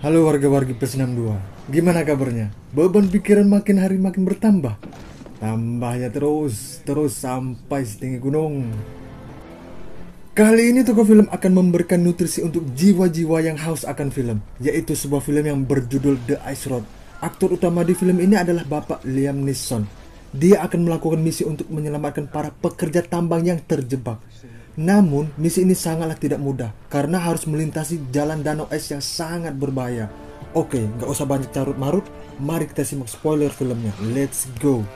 Halo warga-wargi PS62, gimana kabarnya? Beban pikiran makin hari makin bertambah. Tambahnya terus sampai setinggi gunung. Kali ini toko film akan memberikan nutrisi untuk jiwa-jiwa yang haus akan film, yaitu sebuah film yang berjudul The Ice Road. Aktor utama di film ini adalah Bapak Liam Neeson. Dia akan melakukan misi untuk menyelamatkan para pekerja tambang yang terjebak. Namun, misi ini sangatlah tidak mudah karena harus melintasi jalan danau es yang sangat berbahaya. Oke, nggak usah banyak carut-marut, mari kita simak spoiler filmnya. Let's go!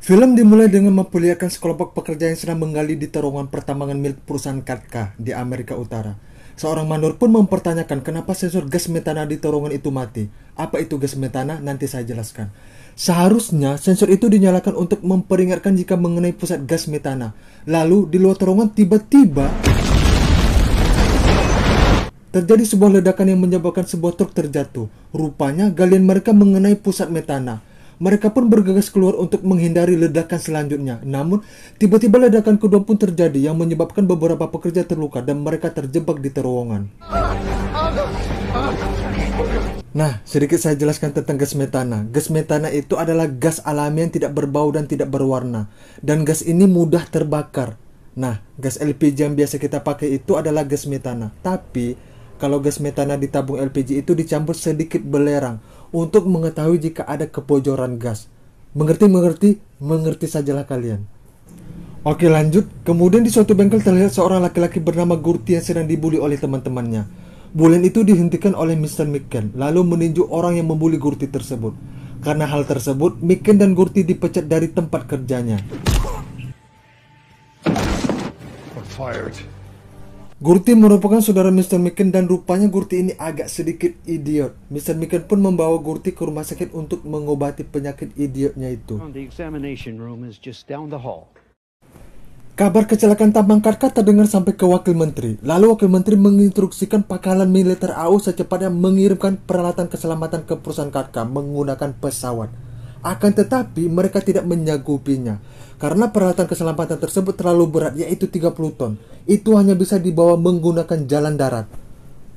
Film dimulai dengan memperlihatkan sekelompok pekerja yang sedang menggali di terowongan pertambangan milik perusahaan Katka di Amerika Utara. Seorang mandor pun mempertanyakan kenapa sensor gas metana di terowongan itu mati. Apa itu gas metana? Nanti saya jelaskan. Seharusnya sensor itu dinyalakan untuk memperingatkan jika mengenai pusat gas metana. Lalu di luar terowongan tiba-tiba terjadi sebuah ledakan yang menyebabkan sebuah truk terjatuh. Rupanya galian mereka mengenai pusat metana. Mereka pun bergegas keluar untuk menghindari ledakan selanjutnya. Namun, tiba-tiba ledakan kedua pun terjadi yang menyebabkan beberapa pekerja terluka dan mereka terjebak di terowongan. Nah, sedikit saya jelaskan tentang gas metana. Gas metana itu adalah gas alami yang tidak berbau dan tidak berwarna. Dan gas ini mudah terbakar. Nah, gas LPG yang biasa kita pakai itu adalah gas metana. Tapi, kalau gas metana di tabung LPG itu dicampur sedikit belerang untuk mengetahui jika ada kebocoran gas. Mengerti sajalah kalian. Oke, lanjut. Kemudian di suatu bengkel terlihat seorang laki-laki bernama Gurti yang sedang dibully oleh teman-temannya. Bulian itu dihentikan oleh Mr. Micken, lalu meninju orang yang membuli Gurti tersebut. Karena hal tersebut, Micken dan Gurti dipecat dari tempat kerjanya. Gurti merupakan saudara Mr. Micken dan rupanya Gurti ini agak sedikit idiot. Mr. Micken pun membawa Gurti ke rumah sakit untuk mengobati penyakit idiotnya itu. Kabar kecelakaan tambang Katka terdengar sampai ke Wakil Menteri. Lalu Wakil Menteri menginstruksikan pangkalan militer AU secepatnya mengirimkan peralatan keselamatan ke perusahaan Katka menggunakan pesawat. Akan tetapi mereka tidak menyanggupinya karena peralatan keselamatan tersebut terlalu berat, yaitu 30 ton. Itu hanya bisa dibawa menggunakan jalan darat.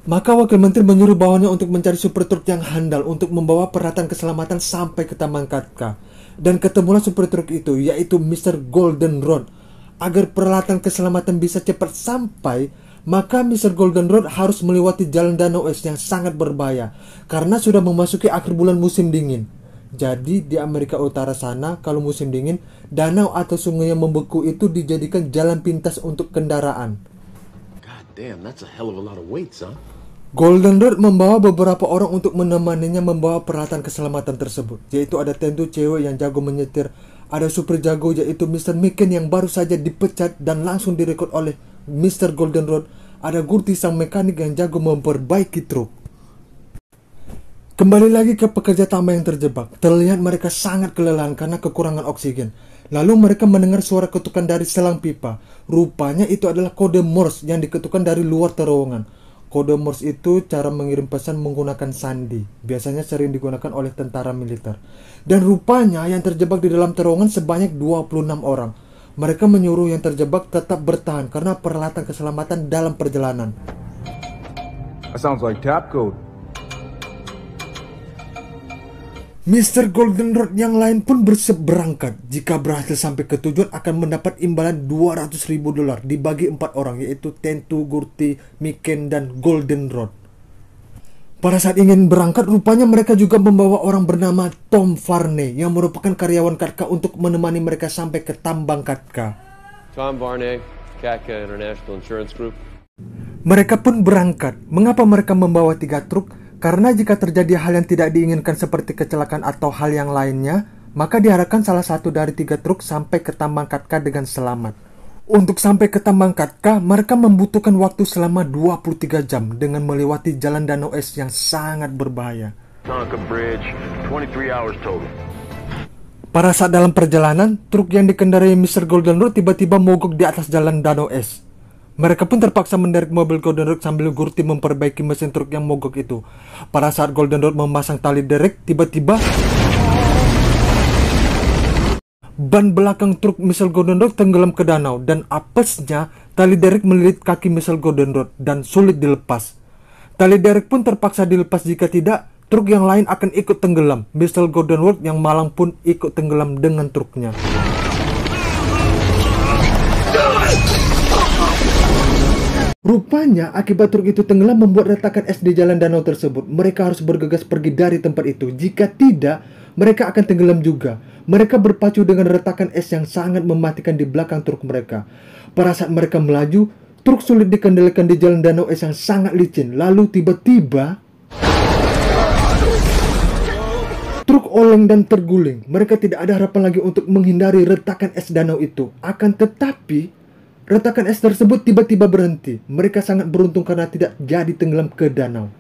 Maka Wakil Menteri menyuruh bawahannya untuk mencari super truk yang handal untuk membawa peralatan keselamatan sampai ke tambang Katka. Dan ketemulah super truk itu, yaitu Mr. Golden Rod. Agar peralatan keselamatan bisa cepat sampai, maka Mr. Golden Rod harus melewati jalan danau es yang sangat berbahaya karena sudah memasuki akhir bulan musim dingin. Jadi di Amerika Utara sana, kalau musim dingin, danau atau sungai yang membeku itu dijadikan jalan pintas untuk kendaraan. God damn, that's a hell of a lot of weight, son. Golden Rod membawa beberapa orang untuk menemaninya membawa peralatan keselamatan tersebut, yaitu ada tentu cewek yang jago menyetir, ada super jago yaitu Mr. Micken yang baru saja dipecat dan langsung direkrut oleh Mr. Golden Rod, ada Gurti sang mekanik yang jago memperbaiki truk. Kembali lagi ke pekerja tambang yang terjebak. Terlihat mereka sangat kelelahan karena kekurangan oksigen. Lalu mereka mendengar suara ketukan dari selang pipa. Rupanya itu adalah kode Morse yang diketukan dari luar terowongan. Kode Morse itu cara mengirim pesan menggunakan sandi. Biasanya sering digunakan oleh tentara militer. Dan rupanya yang terjebak di dalam terowongan sebanyak 26 orang. Mereka menyuruh yang terjebak tetap bertahan karena peralatan keselamatan dalam perjalanan. That sounds like tap code. Mr. Golden Rod yang lain pun bersiap berangkat. Jika berhasil sampai ke tujuan akan mendapat imbalan $200.000 dibagi 4 orang, yaitu Tentu, Gurti, Micken, dan Golden Rod. Pada saat ingin berangkat, rupanya mereka juga membawa orang bernama Tom Varney yang merupakan karyawan Katka untuk menemani mereka sampai ke tambang Katka. Tom Varney, Katka International Insurance Group. Mereka pun berangkat. Mengapa mereka membawa 3 truk? Karena jika terjadi hal yang tidak diinginkan seperti kecelakaan atau hal yang lainnya, maka diharapkan salah satu dari 3 truk sampai ke tambang Katka dengan selamat. Untuk sampai ke tambang Katka, mereka membutuhkan waktu selama 23 jam dengan melewati jalan danau es yang sangat berbahaya. Pada saat dalam perjalanan, truk yang dikendarai Mr. Golden Rod tiba-tiba mogok di atas jalan danau es. Mereka pun terpaksa menderek mobil Golden Rod sambil Gurti memperbaiki mesin truk yang mogok itu. Pada saat Golden Rod memasang tali derek, tiba-tiba ban belakang truk Mr. Golden Rod tenggelam ke danau dan apesnya Tali derek melilit kaki Michael Gordon Road dan sulit dilepas. Tali derek pun terpaksa dilepas, jika tidak, truk yang lain akan ikut tenggelam. Michael Gordon Road yang malang pun ikut tenggelam dengan truknya. Rupanya akibat truk itu tenggelam membuat retakan es di jalan danau tersebut. Mereka harus bergegas pergi dari tempat itu. Jika tidak, mereka akan tenggelam juga. Mereka berpacu dengan retakan es yang sangat mematikan di belakang truk mereka. Pada saat mereka melaju, truk sulit dikendalikan di jalan danau es yang sangat licin. Lalu tiba-tiba truk oleng dan terguling. Mereka tidak ada harapan lagi untuk menghindari retakan es danau itu. Akan tetapi retakan es tersebut tiba-tiba berhenti. Mereka sangat beruntung karena tidak jadi tenggelam ke danau.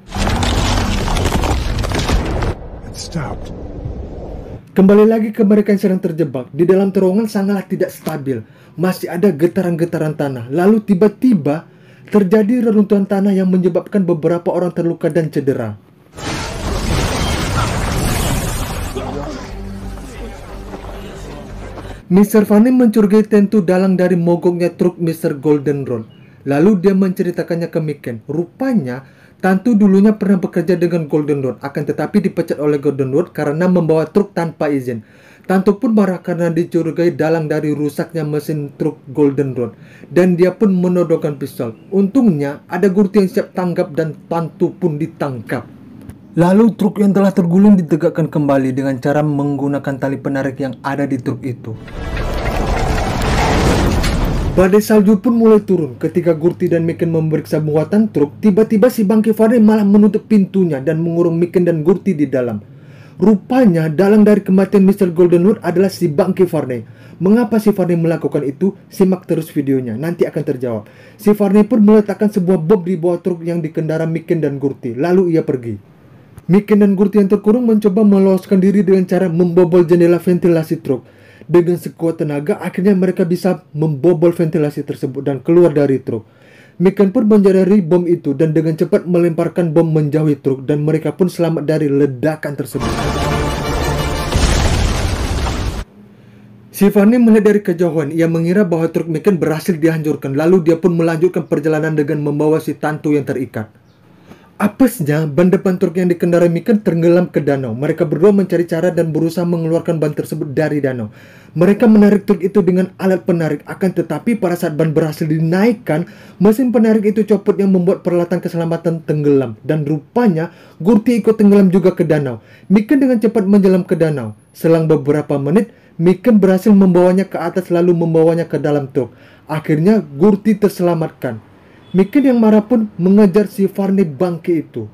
Kembali lagi ke mereka yang sedang terjebak. Di dalam terowongan sangatlah tidak stabil. Masih ada getaran-getaran tanah. Lalu tiba-tiba terjadi reruntuhan tanah yang menyebabkan beberapa orang terluka dan cedera. Mr. Varney mencurigai tentu dalang dari mogoknya truk Mr. Golden Road. Lalu dia menceritakannya ke Miken. Rupanya Tantu dulunya pernah bekerja dengan Golden Road, akan tetapi dipecat oleh Golden Road karena membawa truk tanpa izin. Tantu pun marah karena dicurigai dalang dari rusaknya mesin truk Golden Road, dan dia pun menodongkan pistol. Untungnya ada Gurti yang siap tanggap dan Tantu pun ditangkap. Lalu truk yang telah terguling ditegakkan kembali dengan cara menggunakan tali penarik yang ada di truk itu. Badai salju pun mulai turun. Ketika Gurti dan Miken memeriksa muatan truk, tiba-tiba si Bangke Varney malah menutup pintunya dan mengurung Miken dan Gurti di dalam. Rupanya dalang dari kematian Mr. Goldenwood adalah si Bangke Varney. Mengapa si Varney melakukan itu? Simak terus videonya, nanti akan terjawab. Si Varney pun meletakkan sebuah bom di bawah truk yang dikendara Miken dan Gurti. Lalu ia pergi. Miken dan Gurti yang terkurung mencoba meloloskan diri dengan cara membobol jendela ventilasi truk. Dengan sekuat tenaga, akhirnya mereka bisa membobol ventilasi tersebut dan keluar dari truk. Miken pun menyadari bom itu dan dengan cepat melemparkan bom menjauhi truk, dan mereka pun selamat dari ledakan tersebut. Si Varney melihat dari kejauhan. Ia mengira bahwa truk Miken berhasil dihancurkan. Lalu dia pun melanjutkan perjalanan dengan membawa si Tantu yang terikat. Apesnya, ban depan truk yang dikendarai Miken tenggelam ke danau. Mereka berdua mencari cara dan berusaha mengeluarkan ban tersebut dari danau. Mereka menarik truk itu dengan alat penarik. Akan tetapi pada saat ban berhasil dinaikkan, mesin penarik itu copot yang membuat peralatan keselamatan tenggelam. Dan rupanya, Gurti ikut tenggelam juga ke danau. Miken dengan cepat menyelam ke danau. Selang beberapa menit, Miken berhasil membawanya ke atas lalu membawanya ke dalam truk. Akhirnya, Gurti terselamatkan. Miken yang marah pun mengejar si Varney Bangke itu.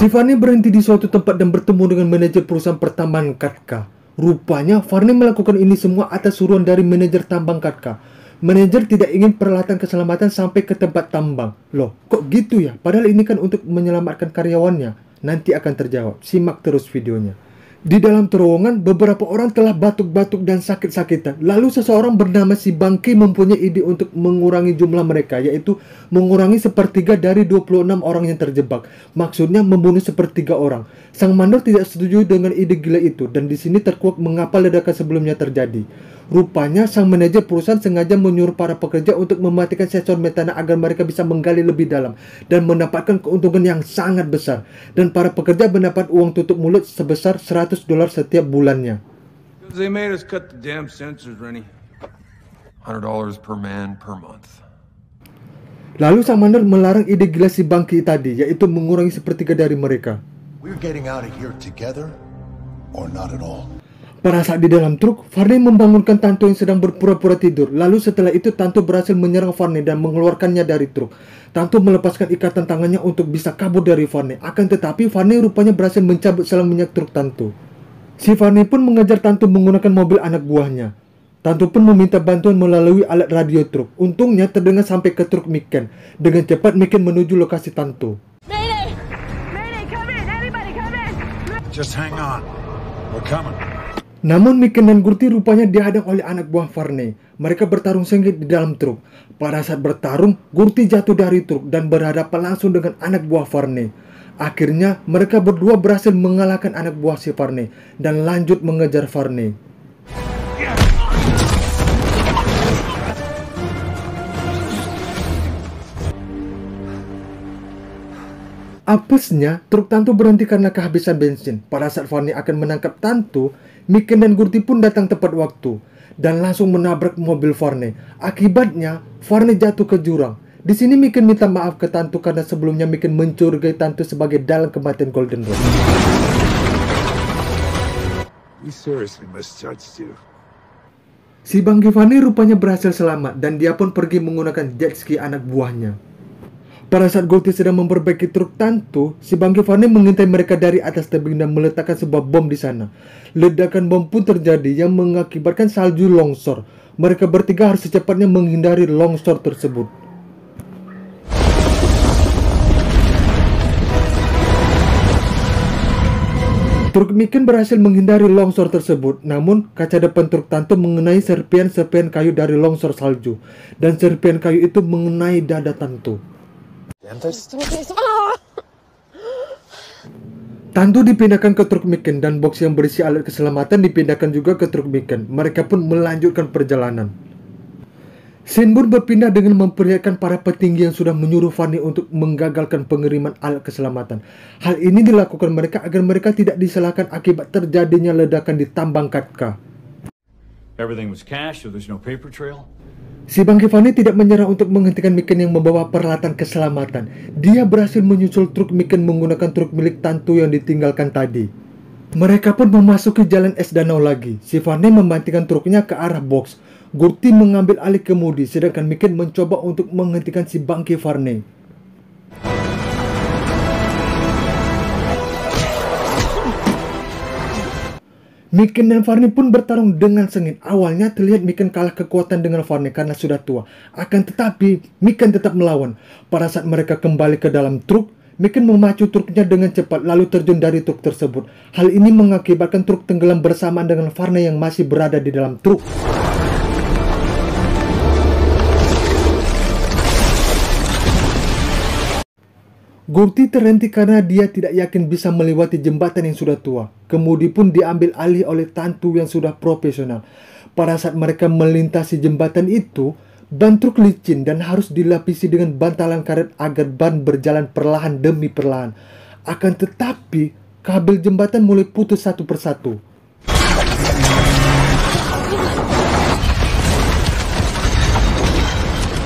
Si Varney berhenti di suatu tempat dan bertemu dengan manajer perusahaan pertambangan Katka. Rupanya Varney melakukan ini semua atas suruhan dari manajer tambang Katka. Manajer tidak ingin peralatan keselamatan sampai ke tempat tambang. Loh, kok gitu ya? Padahal ini kan untuk menyelamatkan karyawannya. Nanti akan terjawab. Simak terus videonya. Di dalam terowongan, beberapa orang telah batuk-batuk dan sakit-sakitan. Lalu seseorang bernama si Bangke mempunyai ide untuk mengurangi jumlah mereka, yaitu mengurangi sepertiga dari 26 orang yang terjebak. Maksudnya membunuh sepertiga orang. Sang mandor tidak setuju dengan ide gila itu, dan di sini terkuak mengapa ledakan sebelumnya terjadi. Rupanya sang manajer perusahaan sengaja menyuruh para pekerja untuk mematikan sensor metana agar mereka bisa menggali lebih dalam dan mendapatkan keuntungan yang sangat besar. Dan para pekerja mendapat uang tutup mulut sebesar $100 setiap bulannya. They made us cut the damn sensors, Rennie. $100 per man per month. Lalu sang mandor melarang ide gila si Bangke tadi, yaitu mengurangi sepertiga dari mereka. We're getting out of here together or not at all. Pada saat di dalam truk, Varney membangunkan Tantu yang sedang berpura-pura tidur. Lalu setelah itu Tantu berhasil menyerang Varney dan mengeluarkannya dari truk. Tantu melepaskan ikatan tangannya untuk bisa kabur dari Varney. Akan tetapi Varney rupanya berhasil mencabut selang minyak truk Tantu. Si Varney pun mengejar Tantu menggunakan mobil anak buahnya. Tantu pun meminta bantuan melalui alat radio truk. Untungnya terdengar sampai ke truk Miken. Dengan cepat Miken menuju lokasi Tantu. Mayday! Mayday, come in! Everybody come in! Just hang on. We're coming. Namun Miken dan Gurti rupanya dihadang oleh anak buah Varney. Mereka bertarung sengit di dalam truk. Pada saat bertarung, Gurti jatuh dari truk dan berhadapan langsung dengan anak buah Varney. Akhirnya mereka berdua berhasil mengalahkan anak buah si Varney dan lanjut mengejar Varney. Apesnya, truk Tantu berhenti karena kehabisan bensin. Pada saat Varney akan menangkap Tantu, Miken dan Gurti pun datang tepat waktu dan langsung menabrak mobil Varney. Akibatnya, Varney jatuh ke jurang. Di sini Miken minta maaf ke Tantu karena sebelumnya Miken mencurigai Tantu sebagai dalang kematian Golden Road. We seriously misjudged you. Si Bang Giovanni rupanya berhasil selamat dan dia pun pergi menggunakan jet ski anak buahnya. Pada saat Gurti sedang memperbaiki truk Tantu, si Bang Giovanni mengintai mereka dari atas tebing dan meletakkan sebuah bom di sana. Ledakan bom pun terjadi yang mengakibatkan salju longsor. Mereka bertiga harus secepatnya menghindari longsor tersebut. Truk Miken berhasil menghindari longsor tersebut, namun kaca depan truk Tantu mengenai serpian-serpian kayu dari longsor salju, dan serpian kayu itu mengenai dada Tantu. Tantu dipindahkan ke truk Miken dan box yang berisi alat keselamatan dipindahkan juga ke truk Miken. Mereka pun melanjutkan perjalanan. Scene pun berpindah dengan memperlihatkan para petinggi yang sudah menyuruh Varney untuk menggagalkan pengiriman alat keselamatan. Hal ini dilakukan mereka agar mereka tidak disalahkan akibat terjadinya ledakan di tambang Katka. Everything was cash, so there's no paper trail. Si Bang Giovanni tidak menyerah untuk menghentikan Miken yang membawa peralatan keselamatan. Dia berhasil menyusul truk Miken menggunakan truk milik Tantu yang ditinggalkan tadi. Mereka pun memasuki jalan es danau lagi. Si Varney membantingkan truknya ke arah box. Gurti mengambil alih kemudi, sedangkan Miken mencoba untuk menghentikan si Bang Giovanni. Miken dan Varney pun bertarung dengan sengit. Awalnya terlihat Miken kalah kekuatan dengan Varney karena sudah tua. Akan tetapi, Miken tetap melawan. Pada saat mereka kembali ke dalam truk, Miken memacu truknya dengan cepat lalu terjun dari truk tersebut. Hal ini mengakibatkan truk tenggelam bersamaan dengan Varney yang masih berada di dalam truk. Gurti terhenti karena dia tidak yakin bisa melewati jembatan yang sudah tua. Kemudi pun diambil alih oleh Tantu yang sudah profesional. Pada saat mereka melintasi jembatan itu, ban truk licin dan harus dilapisi dengan bantalan karet agar ban berjalan perlahan demi perlahan. Akan tetapi, kabel jembatan mulai putus satu persatu.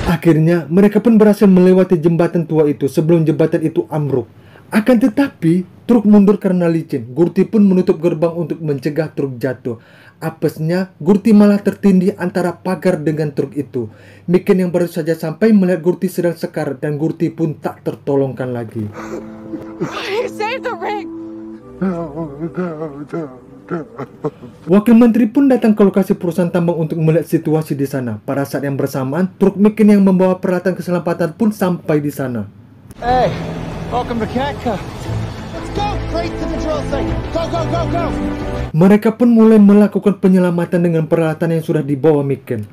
Akhirnya, mereka pun berhasil melewati jembatan tua itu sebelum jembatan itu ambruk. Akan tetapi, truk mundur karena licin. Gurti pun menutup gerbang untuk mencegah truk jatuh. Apesnya, Gurti malah tertindih antara pagar dengan truk itu. Miken yang baru saja sampai melihat Gurti sedang sekarat dan Gurti pun tak tertolongkan lagi. Save the rig! Wakil Menteri pun datang ke lokasi perusahaan tambang untuk melihat situasi di sana. Pada saat yang bersamaan, truk Miken yang membawa peralatan keselamatan pun sampai di sana. Hey, welcome to Katka. Let's go straight to the drill site. Go, go, go, go. Mereka pun mulai melakukan penyelamatan dengan peralatan yang sudah dibawa Miken.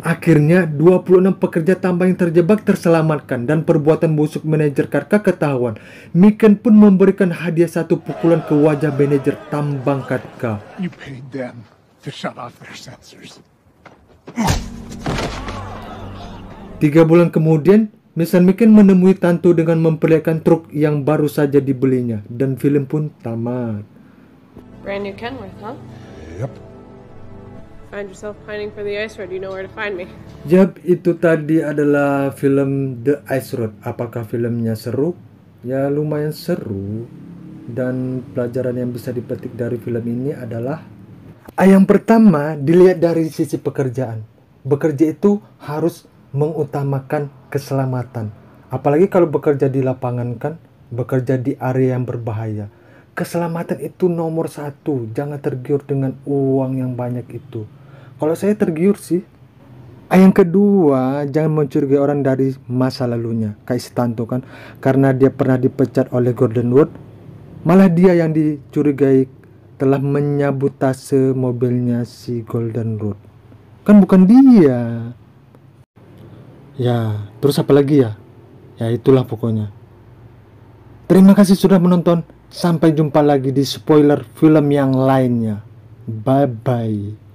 Akhirnya, 26 pekerja tambang yang terjebak terselamatkan dan perbuatan busuk manajer Katka ketahuan. Miken pun memberikan hadiah satu pukulan ke wajah manajer tambang Katka. You paid them to shut off their sensors. 3 bulan kemudian, Mr. Miken menemui Tantu dengan memperlihatkan truk yang baru saja dibelinya dan film pun tamat. Brand new Kenworth, huh? Yep. Find yourself pining for the ice road, you know where to find me. Yap, itu tadi adalah film The Ice Road. Apakah filmnya seru? Ya, lumayan seru. Dan pelajaran yang bisa dipetik dari film ini adalah yang pertama, dilihat dari sisi pekerjaan. Bekerja itu harus mengutamakan keselamatan. Apalagi kalau bekerja di lapangan kan, bekerja di area yang berbahaya. Keselamatan itu nomor 1. Jangan tergiur dengan uang yang banyak itu. Kalau saya tergiur sih. Yang kedua, jangan mencurigai orang dari masa lalunya. Kayak si Tantu kan, karena dia pernah dipecat oleh Golden Road, malah dia yang dicurigai telah menyabotase mobilnya si Golden Road. Kan bukan dia. Ya, terus apa lagi ya? Ya itulah pokoknya. Terima kasih sudah menonton. Sampai jumpa lagi di spoiler film yang lainnya. Bye-bye.